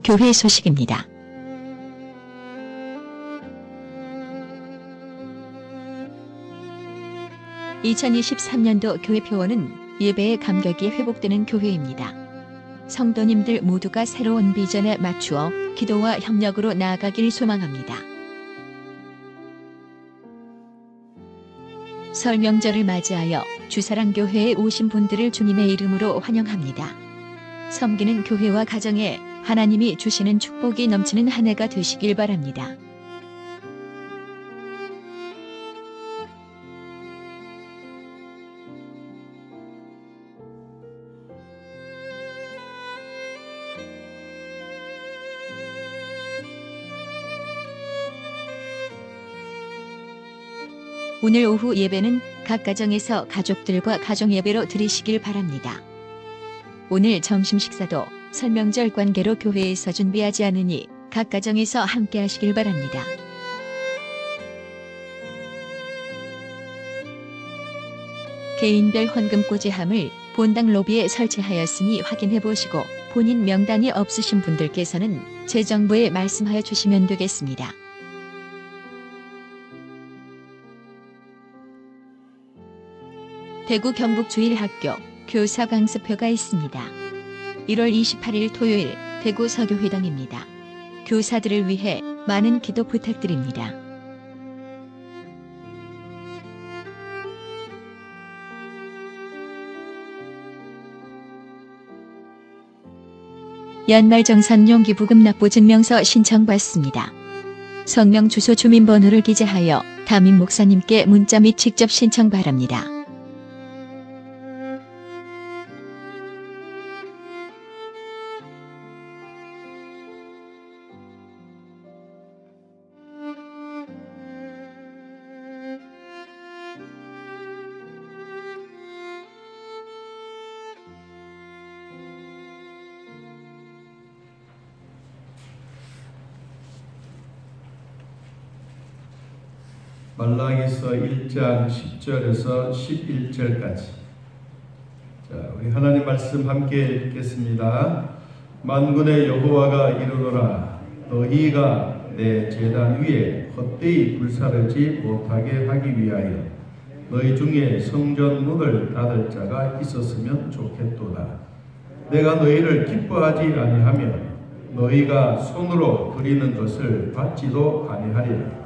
교회 소식입니다. (2023년도) 교회 표어는 예배의 감격이 회복되는 교회입니다. 성도님들 모두가 새로운 비전에 맞추어 기도와 협력으로 나아가길 소망합니다. 설 명절을 맞이하여 주사랑교회에 오신 분들을 주님의 이름으로 환영합니다. 섬기는 교회와 가정에 하나님이 주시는 축복이 넘치는 한 해가 되시길 바랍니다. 오늘 오후 예배는 각 가정에서 가족들과 가정예배로 드리시길 바랍니다. 오늘 점심 식사도 설명절 관계로 교회에서 준비하지 않으니 각 가정에서 함께 하시길 바랍니다. 개인별 헌금 꽂이함을 본당 로비에 설치하였으니 확인해 보시고 본인 명단이 없으신 분들께서는 재정부에 말씀하여 주시면 되겠습니다. 대구 경북주일학교 교사 강습회가 있습니다. 1월 28일 토요일 대구 서교회당입니다. 교사들을 위해 많은 기도 부탁드립니다. 연말정산용 기부금 납부 증명서 신청받습니다. 성명, 주소, 주민번호를 기재하여 담임 목사님께 문자 및 직접 신청 바랍니다. 말라기서 1장 10절에서 11절까지. 자, 우리 하나님 말씀 함께 읽겠습니다. 만군의 여호와가 이르노라. 너희가 내 제단 위에 헛되이 불사르지 못하게 하기 위하여 너희 중에 성전 문을 닫을 자가 있었으면 좋겠도다. 내가 너희를 기뻐하지 아니하며 너희가 손으로 그리는 것을 받지도 아니하리라.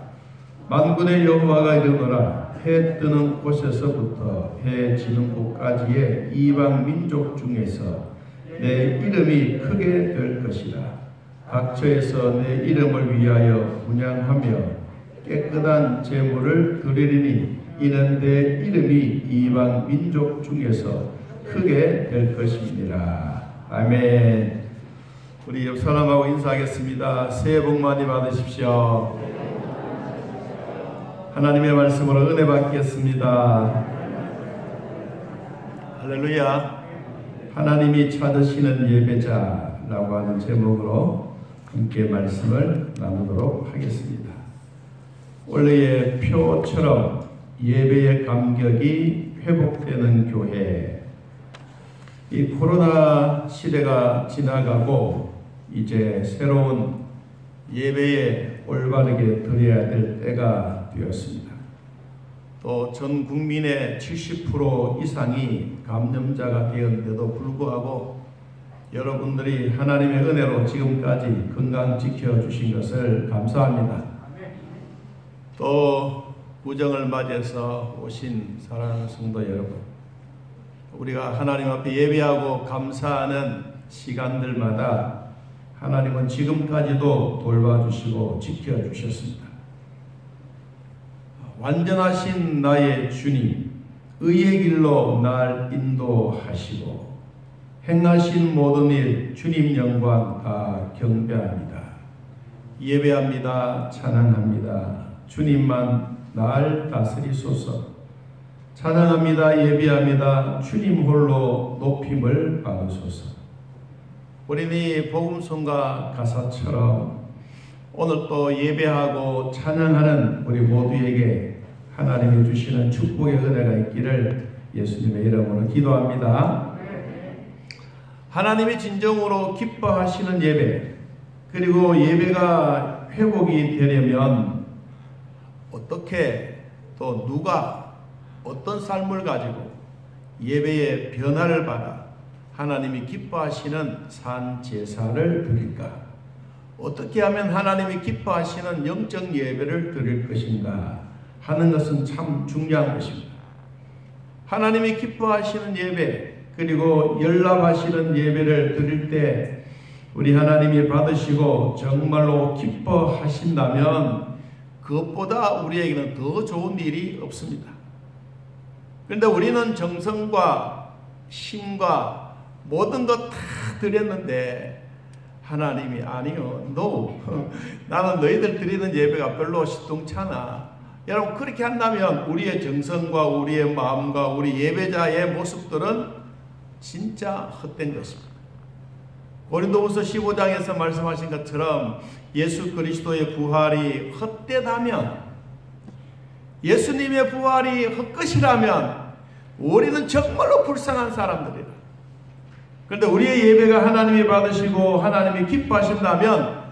만군의 여호와가 이르노라. 해 뜨는 곳에서부터 해 지는 곳까지의 이방 민족 중에서 내 이름이 크게 될 것이라. 각처에서 내 이름을 위하여 분향하며 깨끗한 제물을 드리리니 이는 내 이름이 이방 민족 중에서 크게 될 것입니다. 아멘. 우리 옆 사람하고 인사하겠습니다. 새해 복 많이 받으십시오. 하나님의 말씀으로 은혜 받겠습니다. 할렐루야. 하나님이 찾으시는 예배자라고 하는 제목으로 함께 말씀을 나누도록 하겠습니다. 원래의 표처럼 예배의 감격이 회복되는 교회. 이 코로나 시대가 지나가고 이제 새로운 예배에 올바르게 드려야 될 때가 되었습니다. 또 전 국민의 70% 이상이 감염자가 되었는데도 불구하고 여러분들이 하나님의 은혜로 지금까지 건강 지켜주신 것을 감사합니다. 또 구정을 맞이해서 오신 사랑하는 성도 여러분, 우리가 하나님 앞에 예배하고 감사하는 시간들마다 하나님은 지금까지도 돌봐주시고 지켜주셨습니다. 완전하신 나의 주님, 의의 길로 날 인도하시고 행하신 모든 일 주님 영광 다 경배합니다. 예배합니다. 찬양합니다. 주님만 날 다스리소서. 찬양합니다. 예배합니다. 주님 홀로 높임을 받으소서. 우리는 복음성가 가사처럼 오늘 또 예배하고 찬양하는 우리 모두에게 하나님이 주시는 축복의 은혜가 있기를 예수님의 이름으로 기도합니다. 하나님이 진정으로 기뻐하시는 예배, 그리고 예배가 회복이 되려면 어떻게 또 누가 어떤 삶을 가지고 예배의 변화를 받아 하나님이 기뻐하시는 산 제사를 드릴까? 어떻게 하면 하나님이 기뻐하시는 영적 예배를 드릴 것인가 하는 것은 참 중요한 것입니다. 하나님이 기뻐하시는 예배, 그리고 연락하시는 예배를 드릴 때 우리 하나님이 받으시고 정말로 기뻐하신다면 그것보다 우리에게는 더 좋은 일이 없습니다. 그런데 우리는 정성과 힘과 모든 것 다 드렸는데 하나님이 아니요, 나는 너희들 드리는 예배가 별로 시통찮아. 여러분, 그렇게 한다면 우리의 정성과 우리의 마음과 우리 예배자의 모습들은 진짜 헛된 것입니다. 고린도후서 15장에서 말씀하신 것처럼 예수 그리스도의 부활이 헛되다면, 예수님의 부활이 헛것이라면 우리는 정말로 불쌍한 사람들이다. 그런데 우리의 예배가 하나님이 받으시고 하나님이 기뻐하신다면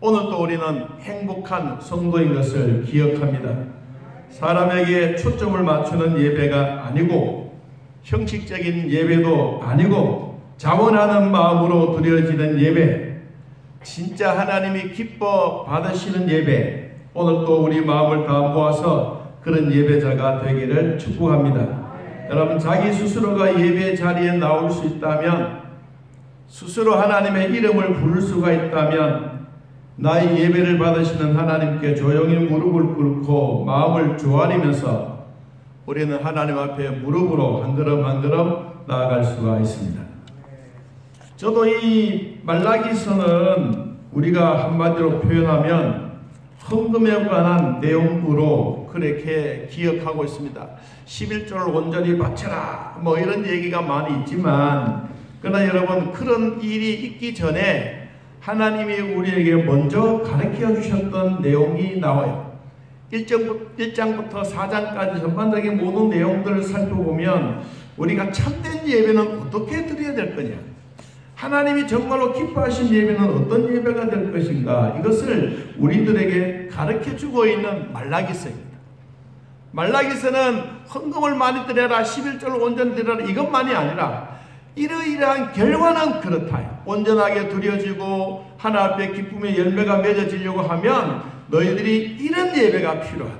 오늘 또 우리는 행복한 성도인 것을 기억합니다. 사람에게 초점을 맞추는 예배가 아니고 형식적인 예배도 아니고 자원하는 마음으로 드려지는 예배, 진짜 하나님이 기뻐 받으시는 예배, 오늘 또 우리 마음을 다 모아서 그런 예배자가 되기를 축복합니다. 여러분, 자기 스스로가 예배 자리에 나올 수 있다면, 스스로 하나님의 이름을 부를 수가 있다면 나의 예배를 받으시는 하나님께 조용히 무릎을 꿇고 마음을 조아리면서 우리는 하나님 앞에 무릎으로 한 걸음 한 걸음 나아갈 수가 있습니다. 저도 이 말라기서는 우리가 한마디로 표현하면 헌금에 관한 내용으로 그렇게 기억하고 있습니다. 11조를 온전히 바쳐라 뭐 이런 얘기가 많이 있지만, 그러나 여러분, 그런 일이 있기 전에 하나님이 우리에게 먼저 가르쳐 주셨던 내용이 나와요. 1장부터 4장까지 전반적인 모든 내용들을 살펴보면 우리가 참된 예배는 어떻게 드려야 될 거냐, 하나님이 정말로 기뻐하신 예배는 어떤 예배가 될 것인가, 이것을 우리들에게 가르쳐주고 있는 말라기서입니다. 말라기서는 헌금을 많이 드려라, 11조를 온전히 드려라, 이것만이 아니라 이러이러한 결과는 그렇다. 온전하게 드려지고 하나 앞에 기쁨의 열매가 맺어지려고 하면 너희들이 이런 예배가 필요하다.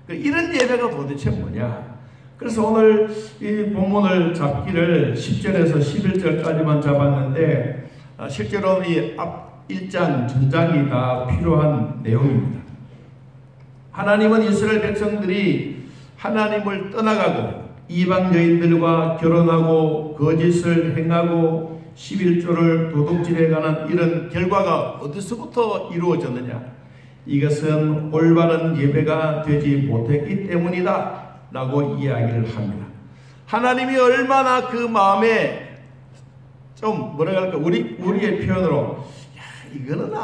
이런 예배가 도대체 뭐냐? 그래서 오늘 이 본문을 잡기를 10절에서 11절까지만 잡았는데, 실제로 이 앞 1장 전장이 다 필요한 내용입니다. 하나님은 이스라엘 백성들이 하나님을 떠나가고 이방 여인들과 결혼하고 거짓을 행하고 11조를 도둑질해가는 이런 결과가 어디서부터 이루어졌느냐? 이것은 올바른 예배가 되지 못했기 때문이다 라고 이야기를 합니다. 하나님이 얼마나 그 마음에 좀 뭐라 할까, 우리의 표현으로 이거는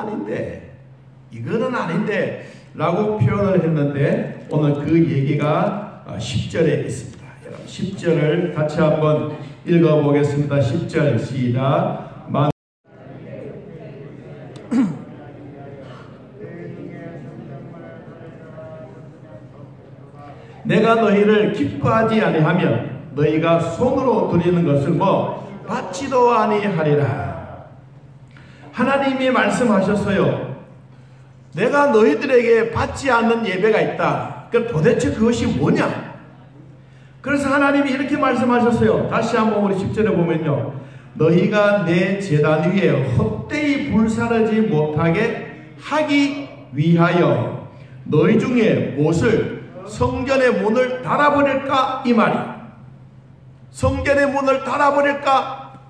아닌데 라고 표현을 했는데, 오늘 그 얘기가 10절에 있습니다. 10절을 같이 한번 읽어보겠습니다. 10절 시작. 내가 너희를 기뻐하지 아니하면 너희가 손으로 드리는 것을 받지도 아니하리라. 하나님이 말씀하셨어요. 내가 너희들에게 받지 않는 예배가 있다. 그럼 도대체 그것이 뭐냐? 그래서 하나님이 이렇게 말씀하셨어요. 다시 한번 우리 10절에 보면요, 너희가 내 제단 위에 헛되이 불사르지 못하게 하기 위하여 너희 중에 못을 성전의 문을 닫아버릴까, 이 말이야. 성전의 문을 닫아버릴까?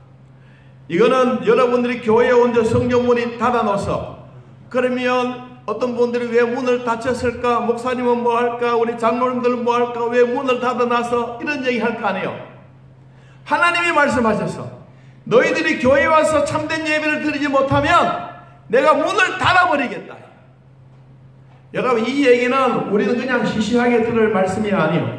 이거는 여러분들이 교회에 온데 성전 문이 닫아놓아서, 그러면 어떤 분들이 왜 문을 닫혔을까? 목사님은 뭐 할까? 우리 장로님들은 뭐 할까? 왜 문을 닫아놔서? 이런 얘기 할 거 아니에요. 하나님이 말씀하셔서 너희들이 교회에 와서 참된 예배를 드리지 못하면 내가 문을 닫아버리겠다. 여러분, 이 얘기는 우리는 그냥 시시하게 들을 말씀이 아니에요.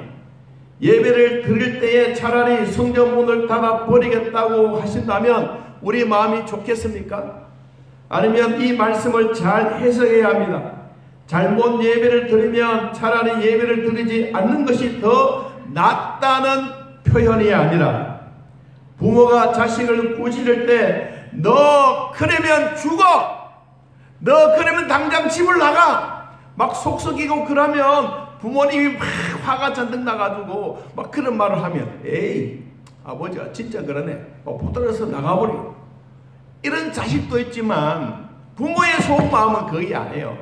예배를 드릴 때에 차라리 성전 문을 닫아버리겠다고 하신다면 우리 마음이 좋겠습니까? 아니면 이 말씀을 잘 해석해야 합니다. 잘못 예배를 드리면 차라리 예배를 드리지 않는 것이 더 낫다는 표현이 아니라, 부모가 자식을 꾸짖을 때 너 그러면 죽어, 너 그러면 당장 집을 나가 막 속썩이고 그러면 부모님이 막 화가 잔뜩 나가지고 막 그런 말을 하면, 에이 아버지가 진짜 그러네, 붙들어서 나가버려. 이런 자식도 있지만 부모의 속마음은 그게 아니에요.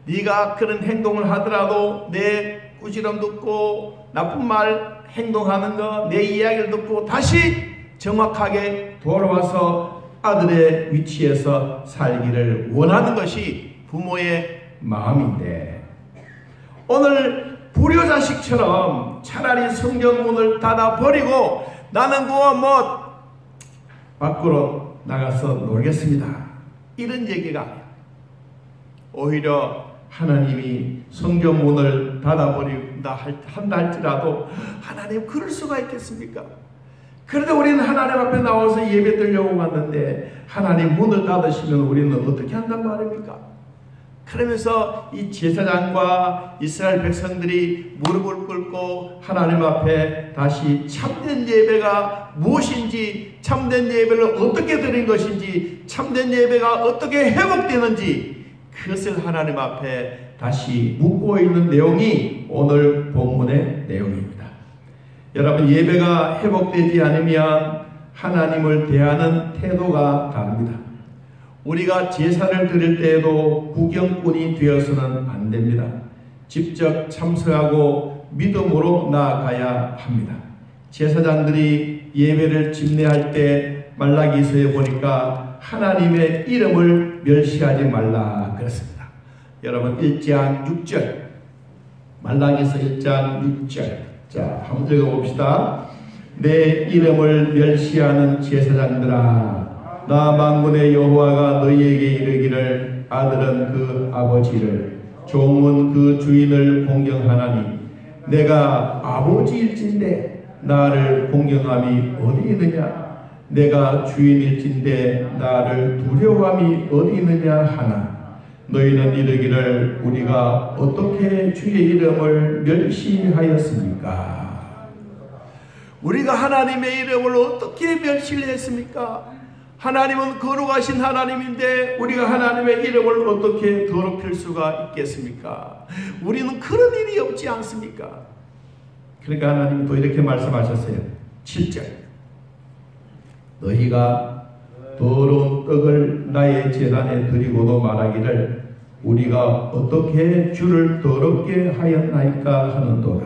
네가 그런 행동을 하더라도 내 꾸지람 듣고 나쁜 말 행동하는 거, 내 이야기를 듣고 다시 정확하게 돌아와서 아들의 위치에서 살기를 원하는 것이 부모의 마음인데, 오늘 불효자식처럼 차라리 성경문을 닫아버리고 나는 밖으로 나가서 놀겠습니다, 이런 얘기가 아니에요. 오히려 하나님이 성경문을 닫아버린다 한다 할지라도, 하나님 그럴 수가 있겠습니까? 그런데 우리는 하나님 앞에 나와서 예배 드리려고 왔는데 하나님 문을 닫으시면 우리는 어떻게 한단 말입니까? 그러면서 이 제사장과 이스라엘 백성들이 무릎을 꿇고 하나님 앞에 다시 참된 예배가 무엇인지, 참된 예배를 어떻게 드린 것인지, 참된 예배가 어떻게 회복되는지, 그것을 하나님 앞에 다시 묻고 있는 내용이 오늘 본문의 내용입니다. 여러분, 예배가 회복되지 않으면 하나님을 대하는 태도가 다릅니다. 우리가 제사를 드릴 때에도 구경꾼이 되어서는 안 됩니다. 직접 참석하고 믿음으로 나아가야 합니다. 제사장들이 예배를 집례할 때 말라기서에 보니까 하나님의 이름을 멸시하지 말라 그랬습니다. 여러분, 1장 6절, 말라기서 1장 6절, 자, 한번 읽어봅시다. 내 이름을 멸시하는 제사장들아, 나 만군의 여호와가 너희에게 이르기를, 아들은 그 아버지를, 종은 그 주인을 공경하나니 내가 아버지일진데 나를 공경함이 어디 있느냐? 내가 주인일진데 나를 두려워함이 어디 있느냐 하나, 너희는 이르기를 우리가 어떻게 주의 이름을 멸시하였습니까? 우리가 하나님의 이름을 어떻게 멸시를 했습니까? 하나님은 거룩하신 하나님인데 우리가 하나님의 이름을 어떻게 더럽힐 수가 있겠습니까? 우리는 그런 일이 없지 않습니까? 그러니까 하나님은 또 이렇게 말씀하셨어요. 7절, 너희가 더러운 떡을 나의 제단에 드리고도 말하기를 우리가 어떻게 주를 더럽게 하였나이까 하는도다.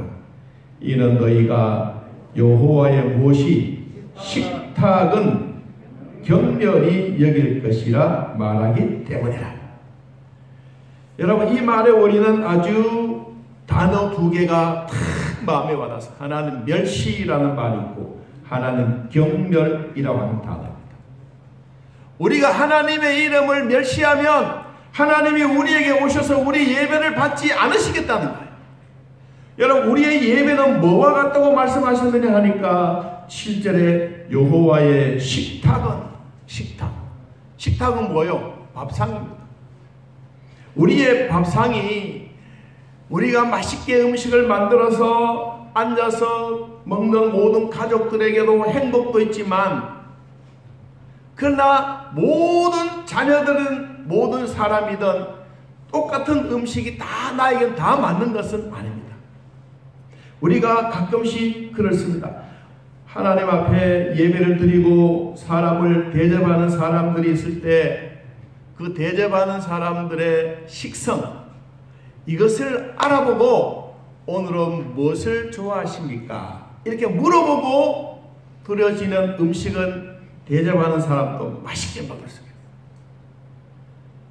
이는 너희가 여호와의 무엇이 식탁은 경멸히 여길 것이라 말하기 때문이라. 여러분, 이 말의 원리는 아주 단어 두 개가 탁 마음에 와닿아서, 하나는 멸시라는 말이 있고 하나는 경멸이라고 하는 단어입니다. 우리가 하나님의 이름을 멸시하면 하나님이 우리에게 오셔서 우리 예배를 받지 않으시겠다는 거예요. 여러분, 우리의 예배는 뭐와 같다고 말씀하셨느냐 하니까 7절에 여호와의 식탁은 뭐요? 밥상입니다. 우리의 밥상이 우리가 맛있게 음식을 만들어서 앉아서 먹는 모든 가족들에게도 행복도 있지만, 그러나 모든 자녀들은, 모든 사람이든 똑같은 음식이 다 나에겐 다 맞는 것은 아닙니다. 우리가 가끔씩 그렇습니다. 하나님 앞에 예배를 드리고 사람을 대접하는 사람들이 있을 때 그 대접하는 사람들의 식성, 이것을 알아보고 오늘은 무엇을 좋아하십니까? 이렇게 물어보고 드려지는 음식은 대접하는 사람도 맛있게 먹을 수 있어요.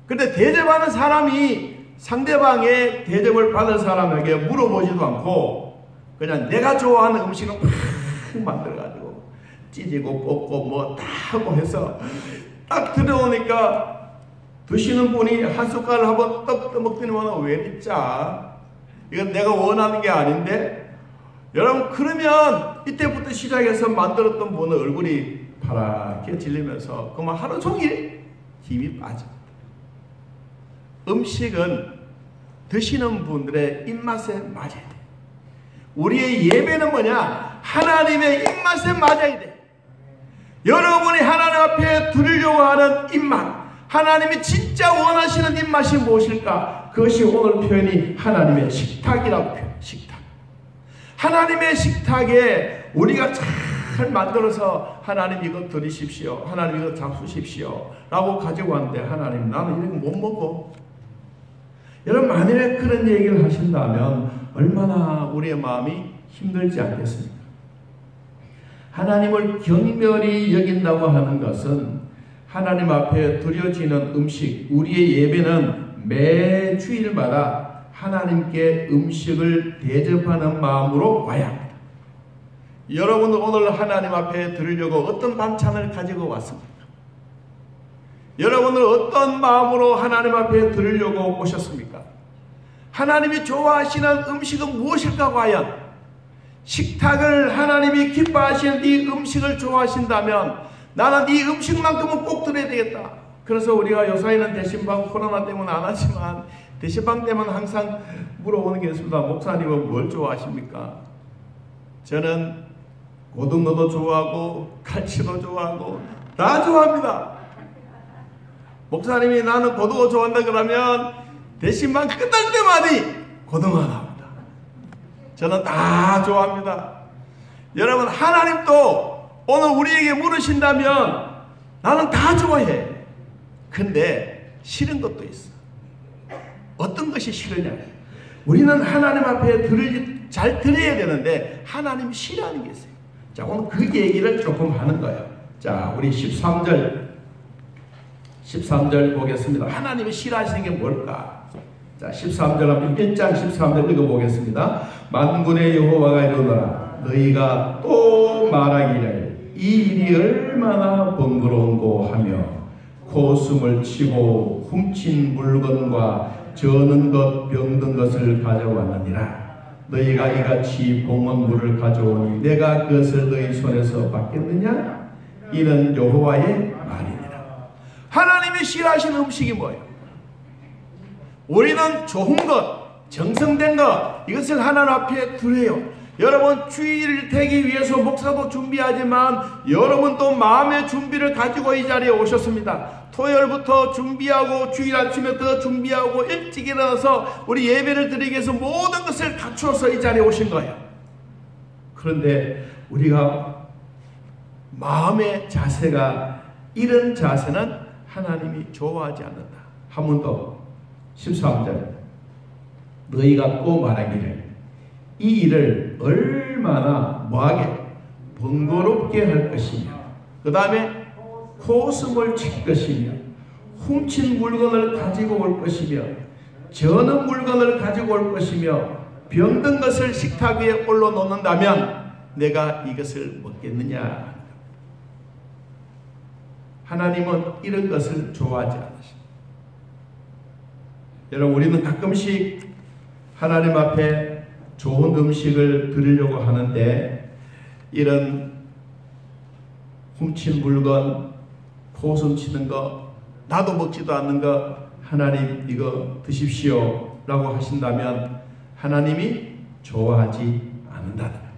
그런데 대접하는 사람이 상대방의 대접을 받을 사람에게 물어보지도 않고 그냥 내가 좋아하는 음식을 막 만들어가지고 찢고 볶고 뭐 다 하고 해서 딱 들어오니까 드시는 분이 한 숟갈을 한번 떡 떠먹더니만 왜 이리 짜? 이건 내가 원하는 게 아닌데? 여러분, 그러면 이때부터 시작해서 만들었던 분의 얼굴이 파랗게 질리면서 그만 하루 종일 힘이 빠집니다. 음식은 드시는 분들의 입맛에 맞아야 돼. 우리의 예배는 뭐냐? 하나님의 입맛에 맞아야 돼. 여러분이 하나님 앞에 드리려고 하는 입맛, 하나님이 진짜 원하시는 입맛이 무엇일까? 그것이 오늘 표현이 하나님의 식탁이라고 표현해요. 식탁. 하나님의 식탁에 우리가 잘 만들어서 하나님 이거 드리십시오, 하나님 이거 잡수십시오 라고 가지고 왔는데, 하나님 나는 이런 거 못 먹어. 여러분, 만일에 그런 얘기를 하신다면 얼마나 우리의 마음이 힘들지 않겠습니까? 하나님을 경멸히 여긴다고 하는 것은 하나님 앞에 드려지는 음식, 우리의 예배는 매 주일마다 하나님께 음식을 대접하는 마음으로 와야 합니다. 여러분은 오늘 하나님 앞에 드리려고 어떤 반찬을 가지고 왔습니까? 여러분은 어떤 마음으로 하나님 앞에 드리려고 오셨습니까? 하나님이 좋아하시는 음식은 무엇일까? 과연 식탁을 하나님이 기뻐하시는 이 음식을 좋아하신다면 나는 이 음식만큼은 꼭 드려야 되겠다. 그래서 우리가 요사이는 대신방 코로나 때문에 안 하지만 대신방 때문에 항상 물어보는 게 있습니다. 목사님은 뭘 좋아하십니까? 저는 고등어도 좋아하고 갈치도 좋아하고 다 좋아합니다. 목사님이 나는 고등어 좋아한다 그러면 대신방 끝날 때마다 고등어 나옵니다. 저는 다 좋아합니다. 여러분, 하나님도 오늘 우리에게 물으신다면 나는 다 좋아해. 근데 싫은 것도 있어. 어떤 것이 싫으냐? 우리는 하나님 앞에 잘 드려야 되는데 하나님이 싫어하는 게 있어요. 자, 오늘 그 얘기를 조금 하는 거예요. 자, 우리 13절 보겠습니다. 하나님이 싫어하시는 게 뭘까? 자, 13절 한번 1장 13절 읽어보겠습니다. 만군의 여호와가 이르노라. 너희가 또 말하기를 이 일이 얼마나 번거로운고 하며 코숨을 치고 훔친 물건과 저는 것 병든 것을 가져왔느니라. 너희가 이같이 봉헌 물을 가져오니 내가 그것을 너희 손에서 받겠느냐? 이는 여호와의 말이니라. 하나님이 싫어하시는 음식이 뭐예요? 우리는 좋은 것, 정성된 것, 이것을 하나님 앞에 드려요. 여러분, 주일을 되기 위해서 목사도 준비하지만 여러분도 마음의 준비를 가지고 이 자리에 오셨습니다. 토요일부터 준비하고 주일 아침에 더 준비하고 일찍 일어나서 우리 예배를 드리기 위해서 모든 것을 갖추어서 이 자리에 오신 거예요. 그런데 우리가 마음의 자세가, 이런 자세는 하나님이 좋아하지 않는다. 한 번 더 13절. 너희가 또 말하기를 이 일을 얼마나 뭐하게 번거롭게 할 것이며, 그 다음에 코숨을 칠 것이며, 훔친 물건을 가지고 올 것이며, 저는 물건을 가지고 올 것이며, 병든 것을 식탁 위에 올려놓는다면 내가 이것을 먹겠느냐? 하나님은 이런 것을 좋아하지 않으십니다. 여러분, 우리는 가끔씩 하나님 앞에 좋은 음식을 드리려고 하는데 이런 훔친 물건, 코숨 치는 거, 나도 먹지도 않는 거 하나님 이거 드십시오 라고 하신다면 하나님이 좋아하지 않는다는 거예요.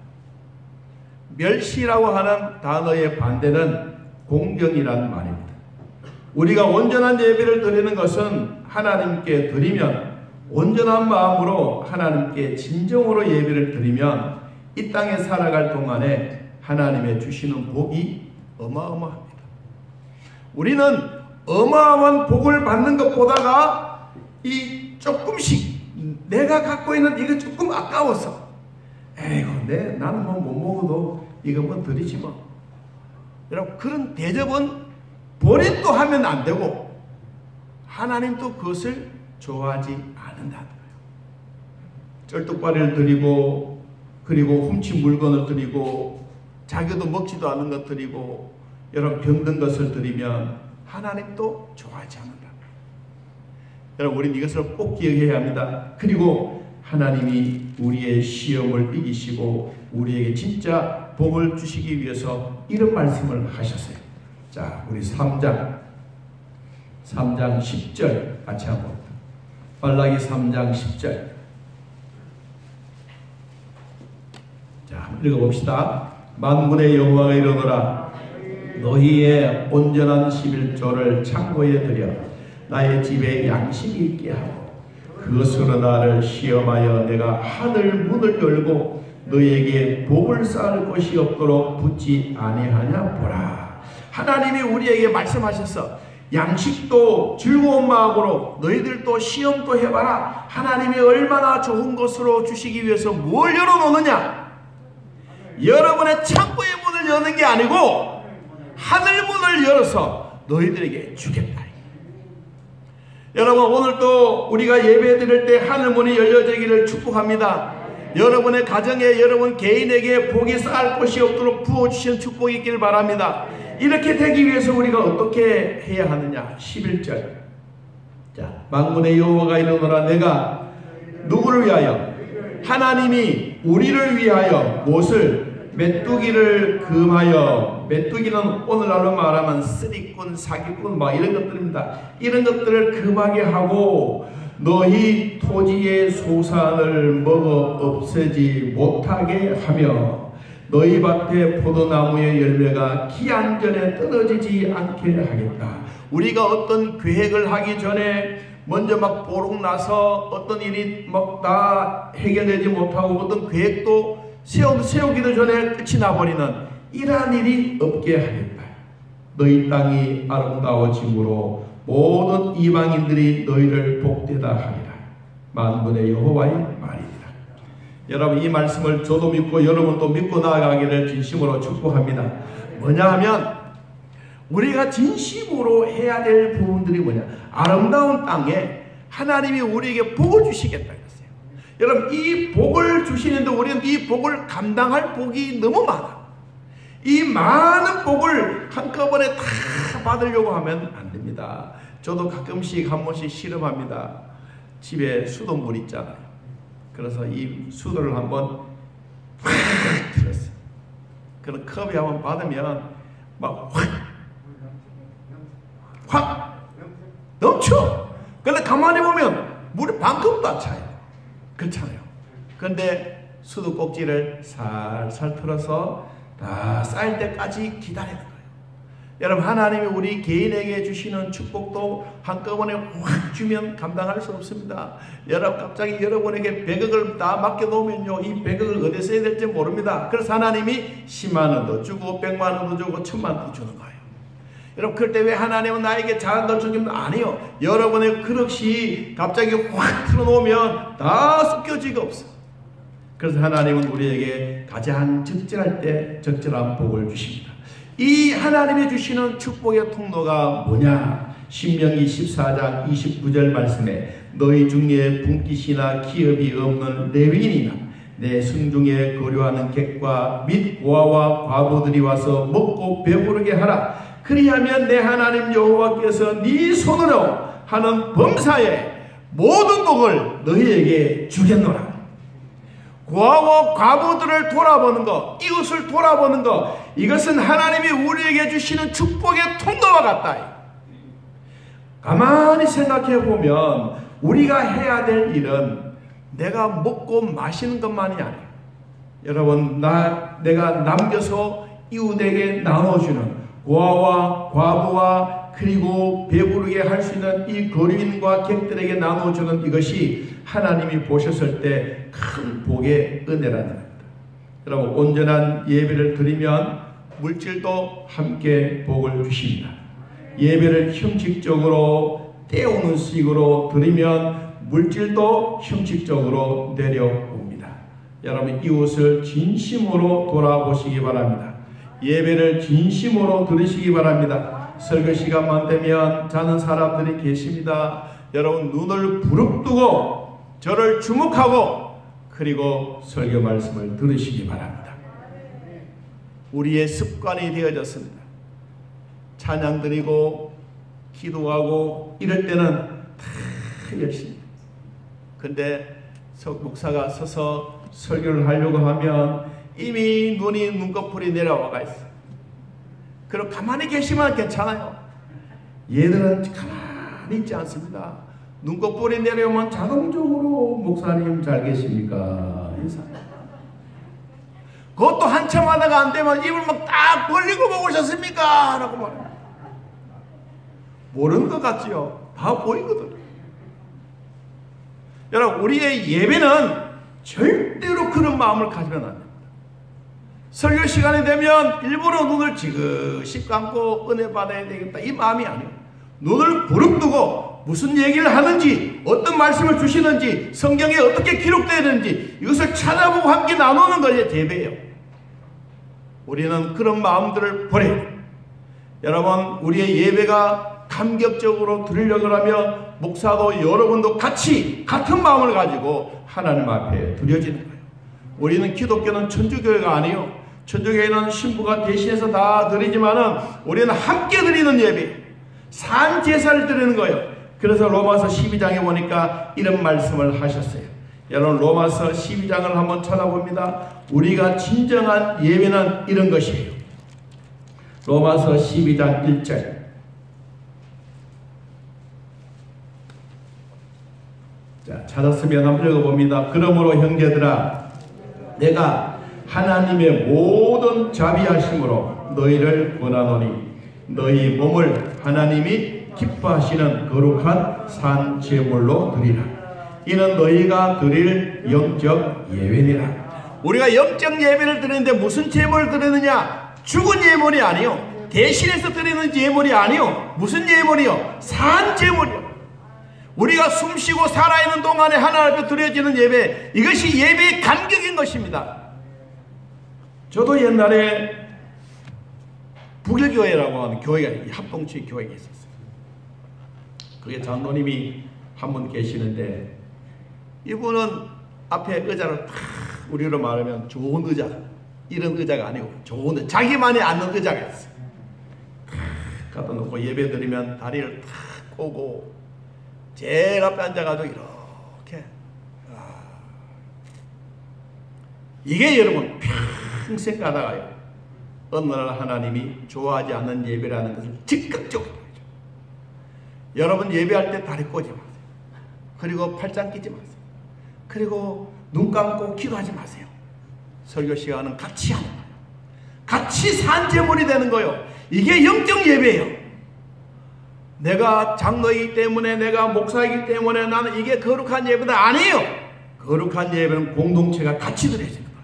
멸시라고 하는 단어의 반대는 공경이라는 말입니다. 우리가 온전한 예배를 드리는 것은 하나님께 드리면, 온전한 마음으로 하나님께 진정으로 예배를 드리면 이 땅에 살아갈 동안에 하나님의 주시는 복이 어마어마합니다. 우리는 어마어마한 복을 받는 것보다가 이 조금씩 내가 갖고 있는 이거 조금 아까워서 에이구 나는 뭐 못 먹어도 이거 뭐 드리지 뭐. 여러분, 그런 대접은 본인도 하면 안 되고 하나님도 그것을 좋아하지 않는다는 거예요. 쩔뚝발이를 드리고, 그리고 훔친 물건을 드리고, 자기도 먹지도 않은 것 드리고, 여러분 병든 것을 드리면 하나님도 좋아하지 않는다. 여러분, 우리는 이것을 꼭 기억해야 합니다. 그리고 하나님이 우리의 시험을 이기시고 우리에게 진짜 복을 주시기 위해서 이런 말씀을 하셨어요. 자, 우리 3장 3장 10절 같이 한번 봅니다. 말라기 3장 10절. 자, 한번 읽어봅시다. 만군의 여호와가 이르노라 너희의 온전한 11조를 창고에 들여 나의 집에 양식이 있게 하고 그것으로 나를 시험하여 내가 하늘 문을 열고 너희에게 복을 쌓을 것이 없도록 붙지 아니하냐 보라. 하나님이 우리에게 말씀하셨어. 양식도 즐거운 마음으로 너희들도 시험도 해봐라. 하나님이 얼마나 좋은 것으로 주시기 위해서 뭘 열어놓느냐. 여러분의 창고의 문을 여는 게 아니고 하늘 문을 열어서 너희들에게 주겠다. 여러분, 오늘도 우리가 예배 드릴 때 하늘 문이 열려지기를 축복합니다. 여러분의 가정에 여러분 개인에게 복이 쌓을 것이 없도록 부어주시는 축복이 있기를 바랍니다. 이렇게 되기 위해서 우리가 어떻게 해야 하느냐. 11절. 자, 만군의 여호와가 이르노라 내가 누구를 위하여? 하나님이 우리를 위하여 무엇을? 메뚜기를 금하여. 메뚜기는 오늘날로 말하면 쓰리꾼, 사기꾼 막 이런 것들입니다. 이런 것들을 금하게 하고 너희 토지의 소산을 먹어 없애지 못하게 하며 너희 밭의 포도나무의 열매가 기한 전에 떨어지지 않게 하겠다. 우리가 어떤 계획을 하기 전에 먼저 막 보록 나서 어떤 일이 막 다 해결되지 못하고 어떤 계획도 세우기도 전에 끝이 나버리는 이러한 일이 없게 하겠다. 너희 땅이 아름다워짐으로 모든 이방인들이 너희를 복되다 하리라. 만군의 여호와의 말이니라. 여러분, 이 말씀을 저도 믿고 여러분도 믿고 나아가기를 진심으로 축복합니다. 뭐냐 하면 우리가 진심으로 해야 될 부분들이 뭐냐. 아름다운 땅에 하나님이 우리에게 복을 주시겠다 했어요. 여러분, 이 복을 주시는데 우리는 이 복을 감당할 복이 너무 많아. 이 많은 복을 한꺼번에 다 받으려고 하면 안 됩니다. 저도 가끔씩 한 번씩 실험합니다. 집에 수돗물 있잖아요. 그래서 이 수도를 한번 확 틀었어요. 그런 컵에 한번 받으면 막 확 넘쳐. 근데 가만히 보면 물이 반컵도 안 차요. 그렇잖아요. 그런데 수도 꼭지를 살살 틀어서 다 쌓일 때까지 기다리는 거예요. 여러분, 하나님이 우리 개인에게 주시는 축복도 한꺼번에 확 주면 감당할 수 없습니다. 여러분, 갑자기 여러분에게 100억을 다 맡겨놓으면요, 이 100억을 어디에 써야 될지 모릅니다. 그래서 하나님이 10만 원도 주고 100만 원도 주고 1000만 원도 주는 거예요. 여러분, 그럴 때 왜 하나님은 나에게 작은 걸 주기는 아니요. 여러분의 그릇이 갑자기 확 틀어놓으면 다 섞여지가 없어. 그래서 하나님은 우리에게 가장 적절할 때 적절한 복을 주십니다. 이 하나님이 주시는 축복의 통로가 뭐냐? 신명기 14장 29절 말씀에 너희 중에 분깃이나 기업이 없는 레위인이나 내 성중에 거류하는 객과 및 고아와 과부들이 와서 먹고 배부르게 하라. 그리하면 내 하나님 여호와께서 네 손으로 하는 범사에 모든 복을 너희에게 주겠노라. 고아와 과부들을 돌아보는 것, 이웃을 돌아보는 것, 이것은 하나님이 우리에게 주시는 축복의 통로와 같다. 가만히 생각해 보면 우리가 해야 될 일은 내가 먹고 마시는 것만이 아니에요. 여러분, 내가 남겨서 이웃에게 나눠주는 고아와 과부와 그리고 배부르게 할 수 있는 이 거류인과 객들에게 나눠주는 이것이 하나님이 보셨을 때 큰 복의 은혜라는 겁니다. 여러분, 온전한 예배를 드리면 물질도 함께 복을 주십니다. 예배를 형식적으로 때우는 식으로 드리면 물질도 형식적으로 내려옵니다. 여러분, 이웃을 진심으로 돌아보시기 바랍니다. 예배를 진심으로 들으시기 바랍니다. 설교 시간만 되면 자는 사람들이 계십니다. 여러분, 눈을 부릅뜨고 저를 주목하고 그리고 설교 말씀을 들으시기 바랍니다. 우리의 습관이 되어졌습니다. 찬양 드리고 기도하고 이럴 때는 다 열심히. 근데 목사가 서서 설교를 하려고 하면 이미 눈꺼풀이 내려와가 있어. 그럼 가만히 계시면 괜찮아요. 얘들은 가만히 많이 있지 않습니다. 눈꺼풀이 내려오면 자동적으로 목사님 잘 계십니까? 인사해. 그것도 한참 하다가 안 되면 입을 막 딱 벌리고 보고 오셨습니까? 라고 말합니다. 모르는 것 같지요? 다 보이거든. 여러분, 우리의 예배는 절대로 그런 마음을 가지면 안 됩니다. 설교 시간이 되면 일부러 눈을 지그시 감고 은혜 받아야 되겠다, 이 마음이 아니에요. 눈을 부릅뜨고 무슨 얘기를 하는지, 어떤 말씀을 주시는지, 성경에 어떻게 기록되어 있는지 이것을 찾아보고 함께 나누는 것이 예배예요. 우리는 그런 마음들을 버려야 돼요. 여러분, 우리의 예배가 감격적으로 드리려고 하면 목사도 여러분도 같이 같은 마음을 가지고 하나님 앞에 드려지는 거예요. 우리는 기독교는 천주교회가 아니에요. 천주교회는 신부가 대신해서 다 드리지만은 우리는 함께 드리는 예배, 산 제사를 드리는 거예요. 그래서 로마서 12장에 보니까 이런 말씀을 하셨어요. 여러분, 로마서 12장을 한번 찾아봅니다. 우리가 진정한 예배는 이런 것이에요. 로마서 12장 1절. 자, 찾았으면 한번 읽어봅니다. 그러므로 형제들아, 내가 하나님의 모든 자비하심으로 너희를 권하노니 너희 몸을 하나님이 기뻐하시는 거룩한 산 제물로 드리라. 이는 너희가 드릴 영적 예배니라. 우리가 영적 예배를 드리는데 무슨 제물을 드리느냐? 죽은 예물이 아니요, 대신해서 드리는 예물이 아니요, 무슨 예물이요? 산 제물이요. 우리가 숨쉬고 살아있는 동안에 하나님 앞에 드려지는 예배, 이것이 예배의 간격인 것입니다. 저도 옛날에 북일교회라고 하는 교회가, 합동치 교회가 있었어요. 그게 장로님이 한 분 계시는데, 이분은 앞에 의자를 탁, 우리로 말하면 좋은 의자, 이런 의자가 아니고 좋은 의자, 자기만이 앉는 의자가 있어요. 탁 갖다 놓고 예배 드리면 다리를 탁 꼬고 제일 앞에 앉아가지고 이렇게, 이게 여러분 평생 가다가요, 어느 날 하나님이 좋아하지 않는 예배라는 것을 즉각적으로 보여줘요. 여러분, 예배할 때 다리 꼬지 마세요. 그리고 팔짱 끼지 마세요. 그리고 눈 감고 기도하지 마세요. 설교 시간은 같이 하는 거예요. 같이 산 제물이 되는 거예요. 이게 영적 예배예요. 내가 장로이기 때문에, 내가 목사이기 때문에 나는 이게 거룩한 예배다, 아니에요. 거룩한 예배는 공동체가 같이 드려지는 거예요.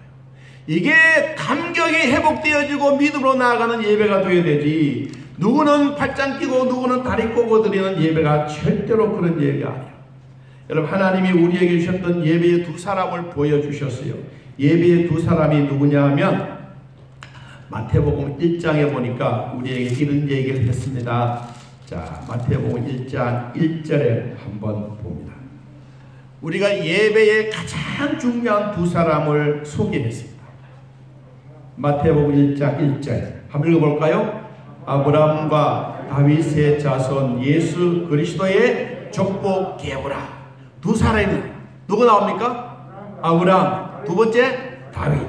이게 감격이 회복되어지고 믿음으로 나아가는 예배가 되어야 되지, 누구는 팔짱 끼고 누구는 다리 꼬고 드리는 예배가 절대로 그런 예배가 아니에요. 여러분, 하나님이 우리에게 주셨던 예배의 두 사람을 보여주셨어요. 예배의 두 사람이 누구냐 하면 마태복음 1장에 보니까 우리에게 이런 얘기를 했습니다. 자, 마태복음 1장 1절에 한번 봅니다. 우리가 예배의 가장 중요한 두 사람을 소개했습니다. 마태복음 1장 1절 한번 읽어볼까요? 아브라함과 다윗의 자손 예수 그리스도의 족보 게오라. 두 사람이 누구 나옵니까? 아브라함, 두 번째 다윗.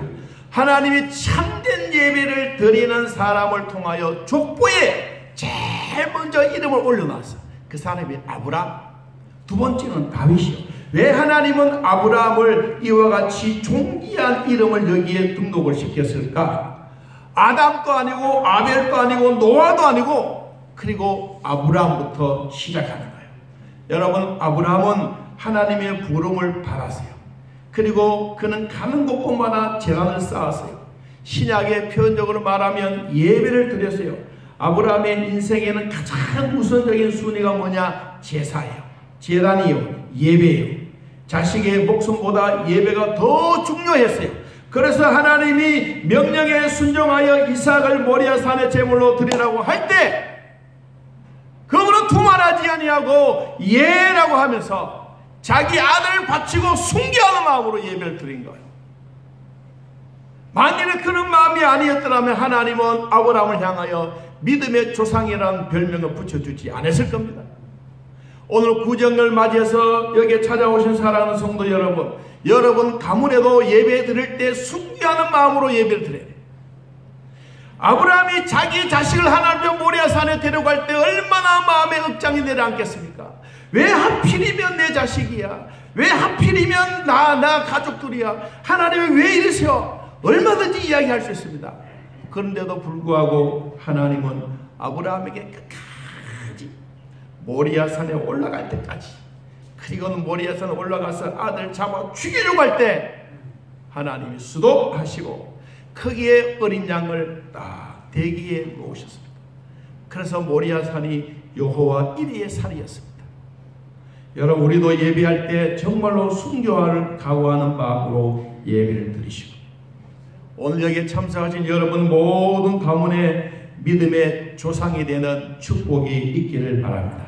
하나님이 참된 예배를 드리는 사람을 통하여 족보에 제일 먼저 이름을 올려놨어. 그 사람이 아브라함, 두 번째는 다윗이요. 왜 하나님은 아브라함을 이와 같이 존귀한 이름을 여기에 등록을 시켰을까? 아담도 아니고 아벨도 아니고 노아도 아니고, 그리고 아브라함부터 시작하는 거예요. 여러분, 아브라함은 하나님의 부름을 받았어요. 그리고 그는 가는 곳곳마다 제단을 쌓았어요. 신약의 표현적으로 말하면 예배를 드렸어요. 아브라함의 인생에는 가장 우선적인 순위가 뭐냐? 제사예요. 제단이요. 예배예요. 자식의 목숨보다 예배가 더 중요했어요. 그래서 하나님이 명령에 순종하여 이삭을 모리아 산의 제물로 드리라고 할 때 그분은 두말하지 아니하고 예라고 하면서 자기 아들을 바치고 순교하는 마음으로 예배를 드린 거예요. 만일에 그런 마음이 아니었더라면 하나님은 아브라함을 향하여 믿음의 조상이라는 별명을 붙여주지 않았을 겁니다. 오늘 구정을 맞이해서 여기에 찾아오신 사랑하는 성도 여러분, 여러분 가문에도 예배 드릴 때 순교하는 마음으로 예배를 드려야 돼요. 아브라함이 자기 자식을 하나님 앞에 모리아산에 데려갈 때 얼마나 마음에 억장이 내려앉겠습니까? 왜 하필이면 내 자식이야? 왜 하필이면 나 가족들이야? 하나님이 왜 이러세요? 얼마든지 이야기할 수 있습니다. 그런데도 불구하고 하나님은 아브라함에게 끝까지 모리아산에 올라갈 때까지, 그리고는 모리아산에 올라가서 아들 잡아 죽이려고 할 때 하나님이 수도하시고 거기에 어린 양을 딱 대기에 놓으셨습니다. 그래서 모리아산이 여호와 이레의 산이었습니다. 여러분, 우리도 예배할 때 정말로 순교를 각오하는 마음으로 예배를 드리시고, 오늘 여기에 참석하신 여러분 모든 가문에 믿음의 조상이 되는 축복이 있기를 바랍니다.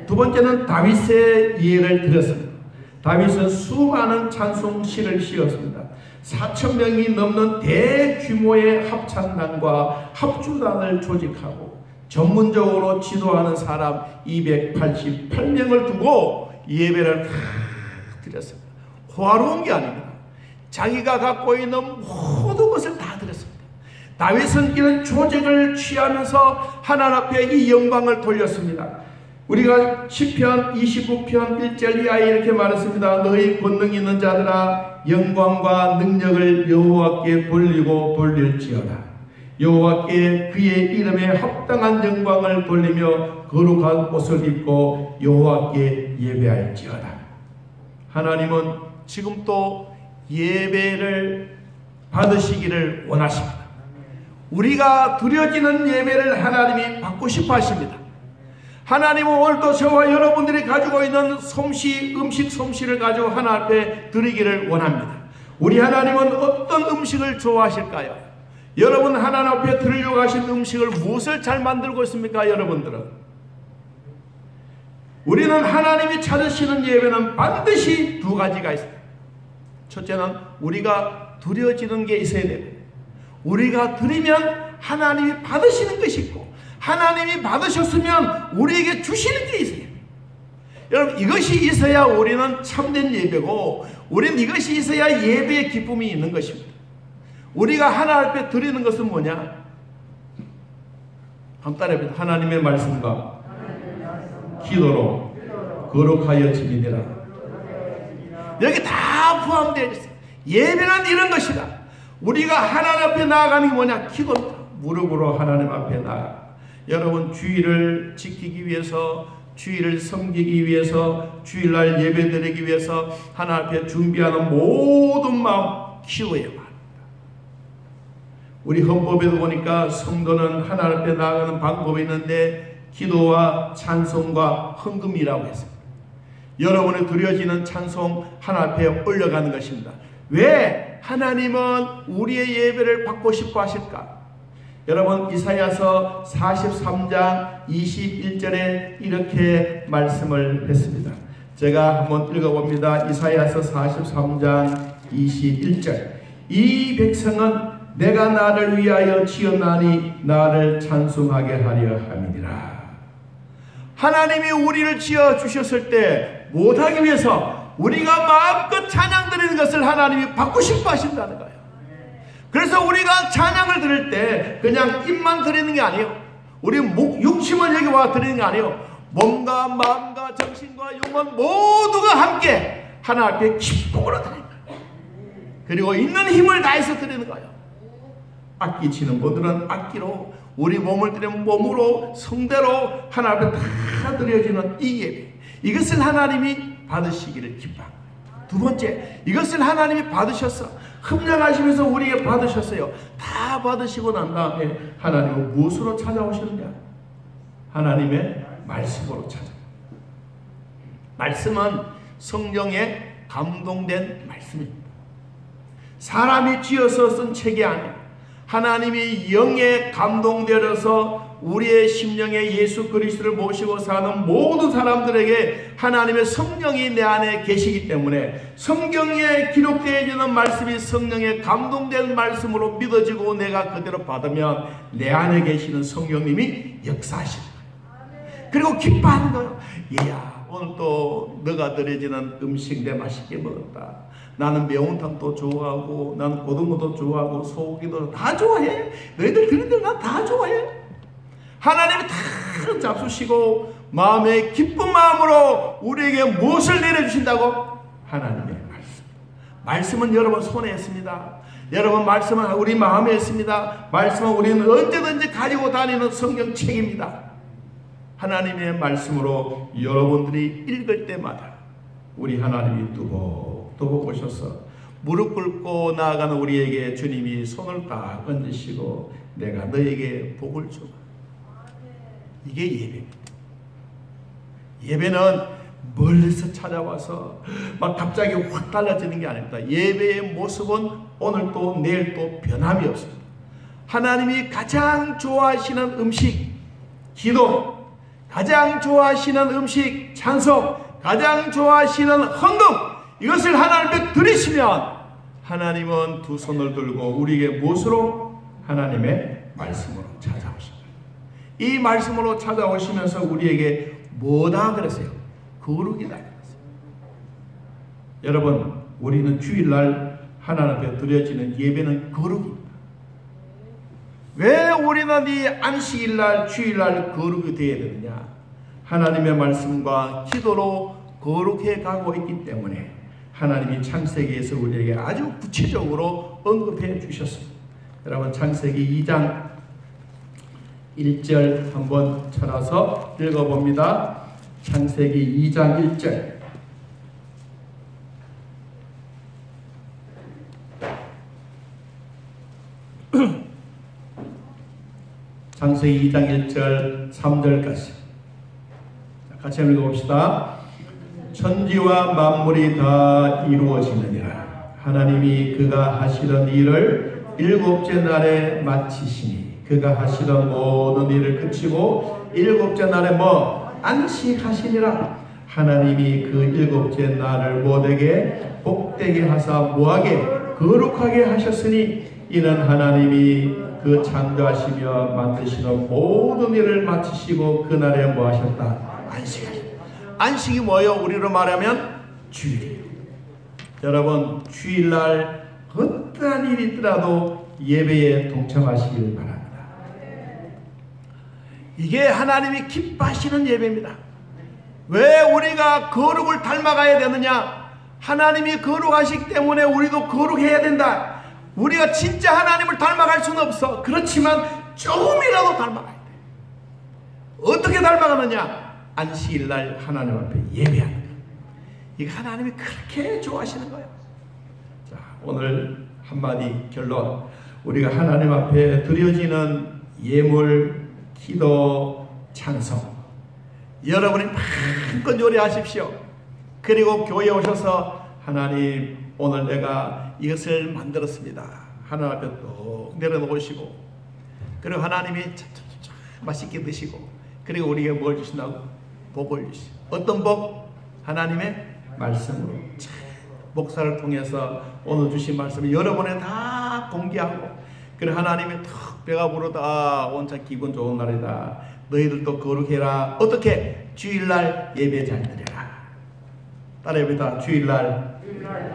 두 번째는 다윗의 예를 드렸습니다. 다윗은 수많은 찬송시를 씌웠습니다. 4,000명이 넘는 대규모의 합창단과 합주단을 조직하고 전문적으로 지도하는 사람 288명을 두고 예배를 다 드렸습니다. 호화로운 게 아닙니다. 자기가 갖고 있는 모든 것을 다 드렸습니다. 다윗은 이런 조직을 취하면서 하나님 앞에 이 영광을 돌렸습니다. 우리가 시편 29편 1절 이하에 이렇게 말했습니다. 너희 권능 있는 자들아, 영광과 능력을 여호와께 돌리고 돌릴지어다. 여호와께 그의 이름에 합당한 영광을 돌리며 거룩한 옷을 입고 여호와께 예배할지어다. 하나님은 지금 또 예배를 받으시기를 원하십니다. 우리가 드려지는 예배를 하나님이 받고 싶어 하십니다. 하나님은 오늘도 저와 여러분들이 가지고 있는 솜씨, 음식 솜씨를 가지고 하나님 앞에 드리기를 원합니다. 우리 하나님은 어떤 음식을 좋아하실까요? 여러분, 하나님 앞에 드리려고 하신 음식을 무엇을 잘 만들고 있습니까? 여러분들은 우리는 하나님이 찾으시는 예배는 반드시 두 가지가 있습니다. 첫째는 우리가 드려지는 게 있어야 됩니다. 우리가 드리면 하나님이 받으시는 것이 있고, 하나님이 받으셨으면 우리에게 주시는 게 있어요. 여러분, 이것이 있어야 우리는 참된 예배고, 우리는 이것이 있어야 예배의 기쁨이 있는 것입니다. 우리가 하나님 앞에 드리는 것은 뭐냐? 한번 따라해보세요. 하나님의 말씀과 기도로 거룩하여 지니라. 여기 다 포함되어 있어요. 예배는 이런 것이다. 우리가 하나님 앞에 나아가는 게 뭐냐? 기도입니다. 무릎으로 하나님 앞에 나아가. 여러분, 주일을 지키기 위해서, 주일을 섬기기 위해서, 주일날 예배드리기 위해서 하나님 앞에 준비하는 모든 마음 키워야 합니다. 우리 헌법에도 보니까 성도는 하나님 앞에 나아가는 방법이 있는데 기도와 찬송과 헌금이라고 했습니다. 여러분의 드려지는 찬송 하나님 앞에 올려가는 것입니다. 왜 하나님은 우리의 예배를 받고 싶어 하실까? 여러분, 이사야서 43장 21절에 이렇게 말씀을 했습니다. 제가 한번 읽어봅니다. 이사야서 43장 21절. 이 백성은 내가 나를 위하여 지었나니 나를 찬송하게 하려 함이니라. 하나님이 우리를 지어주셨을 때 못하기 위해서 우리가 마음껏 찬양 드리는 것을 하나님이 받고 싶어 하신다는 거예요. 그래서 우리가 찬양을 드릴 때 그냥 입만 드리는 게 아니에요. 우리 육심을 여기 와 드리는 게 아니에요. 몸과 마음과 정신과 영혼 모두가 함께 하나님 앞에 기쁨으로 드리는 거예요. 그리고 있는 힘을 다해서 드리는 거예요. 악기 치는 분들은 악기로, 우리 몸을 드리면 몸으로, 성대로 하나님 앞에 다 드려지는 이 예배, 이것을 하나님이 받으시기를 기뻐합니다. 두 번째, 이것을 하나님이 받으셨어. 흠령하시면서 우리에게 받으셨어요. 다 받으시고 난 다음에 하나님은 무엇으로 찾아오시느냐? 하나님의 말씀으로 찾아옵니다. 말씀은 성령에 감동된 말씀입니다. 사람이 지어서 쓴 책이 아니에요. 하나님이 영에 감동되어서 우리의 심령에 예수 그리스도를 모시고 사는 모든 사람들에게 하나님의 성령이 내 안에 계시기 때문에 성경에 기록되어 있는 말씀이 성령에 감동된 말씀으로 믿어지고 내가 그대로 받으면 내 안에 계시는 성령님이 역사하십니다. 그리고 기뻐하는 거예요. 얘야, 오늘 또 너가 드려지는 음식 내 맛있게 먹었다. 나는 매운탕도 좋아하고 나는 고등어도 좋아하고 소고기도 다 좋아해. 너희들 드는 대로 난 다 좋아해. 하나님이 다 잡수시고 마음의 기쁜 마음으로 우리에게 무엇을 내려주신다고? 하나님의 말씀. 말씀은 여러분 손에 있습니다. 여러분 말씀은 우리 마음에 있습니다. 말씀은 우리는 언제든지 가지고 다니는 성경책입니다. 하나님의 말씀으로 여러분들이 읽을 때마다 우리 하나님이 뚜벅뚜벅 오셔서 무릎 꿇고 나아가는 우리에게 주님이 손을 딱 얹으시고 내가 너에게 복을 주마. 이게 예배입니다. 예배는 멀리서 찾아와서 막 갑자기 확 달라지는 게 아닙니다. 예배의 모습은 오늘도 내일도 변함이 없습니다. 하나님이 가장 좋아하시는 음식 기도, 가장 좋아하시는 음식 찬송, 가장 좋아하시는 헌금, 이것을 하나님께 드리시면 하나님은 두 손을 들고 우리에게 무엇으로? 하나님의 말씀으로 찾아오십니다. 이 말씀으로 찾아오시면서 우리에게 뭐다 그랬어요? 거룩이다 그랬어요. 여러분, 우리는 주일날 하나님 앞에 드려지는 예배는 거룩입니다. 왜 우리는 이 안식일날 주일날 거룩이 되어야 되느냐? 하나님의 말씀과 기도로 거룩해 가고 있기 때문에 하나님이 창세기에서 우리에게 아주 구체적으로 언급해 주셨습니다. 여러분, 창세기 2장 1절 한번 찾아서 읽어봅니다. 창세기 2장 1절. 창세기 2장 1절 3절까지 같이 읽어봅시다. 천지와 만물이 다 이루어지느니라. 하나님이 그가 하시던 일을 일곱째 날에 마치시니 그가 하시던 모든 일을 그치고 일곱째 날에 안식하시니라. 하나님이 그 일곱째 날을 모두에게 복되게 하사 뭐하게? 거룩하게 하셨으니 이는 하나님이 그 창조하시며 만드시는 모든 일을 마치시고 그날에 하셨다? 안식하셨다. 안식이 뭐예요? 우리로 말하면 주일이에요. 여러분, 주일날 어떠한 일이 있더라도 예배에 동참하시길 바랍니다. 이게 하나님이 기뻐하시는 예배입니다. 왜 우리가 거룩을 닮아가야 되느냐? 하나님이 거룩하시기 때문에 우리도 거룩해야 된다. 우리가 진짜 하나님을 닮아갈 수는 없어. 그렇지만 조금이라도 닮아가야 돼. 어떻게 닮아가느냐? 안식일날 하나님 앞에 예배하는 거예요. 이거 하나님이 그렇게 좋아하시는 거예요. 자, 오늘 한마디 결론. 우리가 하나님 앞에 드려지는 예물, 기도, 찬송, 여러분이 마음껏 요리하십시오. 그리고 교회에 오셔서 하나님, 오늘 내가 이것을 만들었습니다. 하나님 앞에 또 내려놓으시고, 그리고 하나님이 맛있게 드시고, 그리고 우리에게 뭘 주신다고? 복을 주시고. 어떤 복? 하나님의 말씀으로. 목사를 통해서 오늘 주신 말씀을 여러분에 다 공개하고, 그래 하나님이 턱 배가 부르다, 온참 기분 좋은 날이다, 너희들도 거룩해라. 어떻게? 주일날 예배 잘 드려라. 따라해봅니다. 주일날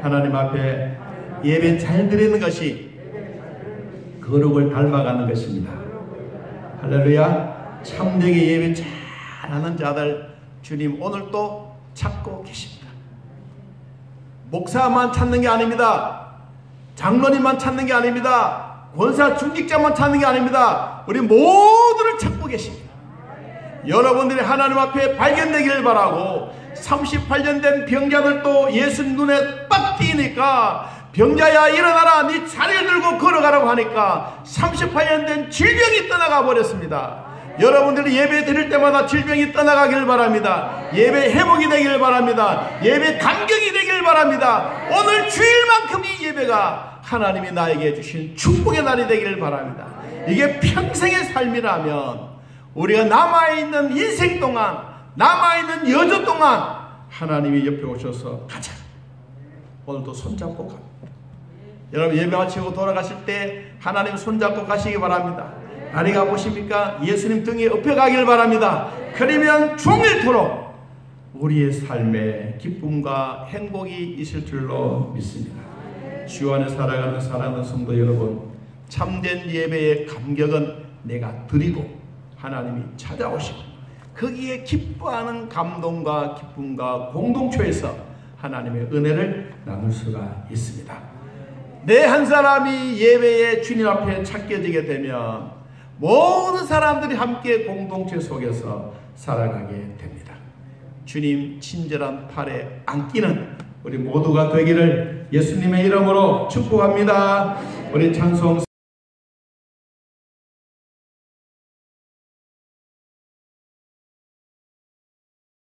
하나님 앞에 예배 잘 드리는 것이 거룩을 닮아가는 것입니다. 할렐루야. 참되게 예배 잘하는 자들 주님 오늘도 찾고 계십니다. 목사만 찾는 게 아닙니다. 장로님만 찾는 게 아닙니다. 권사 중직자만 찾는 게 아닙니다. 우리 모두를 찾고 계십니다. 여러분들이 하나님 앞에 발견되기를 바라고, 38년 된 병자들도 예수님 눈에 빡 띄니까 병자야 일어나라, 네 자리를 들고 걸어가라고 하니까 38년 된 질병이 떠나가 버렸습니다. 여러분들이 예배 드릴 때마다 질병이 떠나가길 바랍니다. 예배 회복이 되길 바랍니다. 예배 감격이 되길 바랍니다. 오늘 주일만큼 이 예배가 하나님이 나에게 주신 축복의 날이 되기를 바랍니다. 이게 평생의 삶이라면 우리가 남아있는 인생 동안, 남아있는 여주 동안 하나님이 옆에 오셔서 가자, 오늘도 손잡고 갑니다. 여러분, 예배 마치고 돌아가실 때 하나님 손잡고 가시기 바랍니다. 다리가 보십니까? 예수님 등에 업혀가길 바랍니다. 그러면 종일토록 우리의 삶에 기쁨과 행복이 있을 줄로 믿습니다. 주 안에 살아가는 사랑하는 성도 여러분, 참된 예배의 감격은 내가 드리고 하나님이 찾아오시고 거기에 기뻐하는 감동과 기쁨과 공동체에서 하나님의 은혜를 나눌 수가 있습니다. 내 한 사람이 예배의 주님 앞에 찾겨지게 되면 모든 사람들이 함께 공동체 속에서 살아가게 됩니다. 주님 친절한 팔에 안기는 우리 모두가 되기를 예수님의 이름으로 축복합니다. 우리 찬송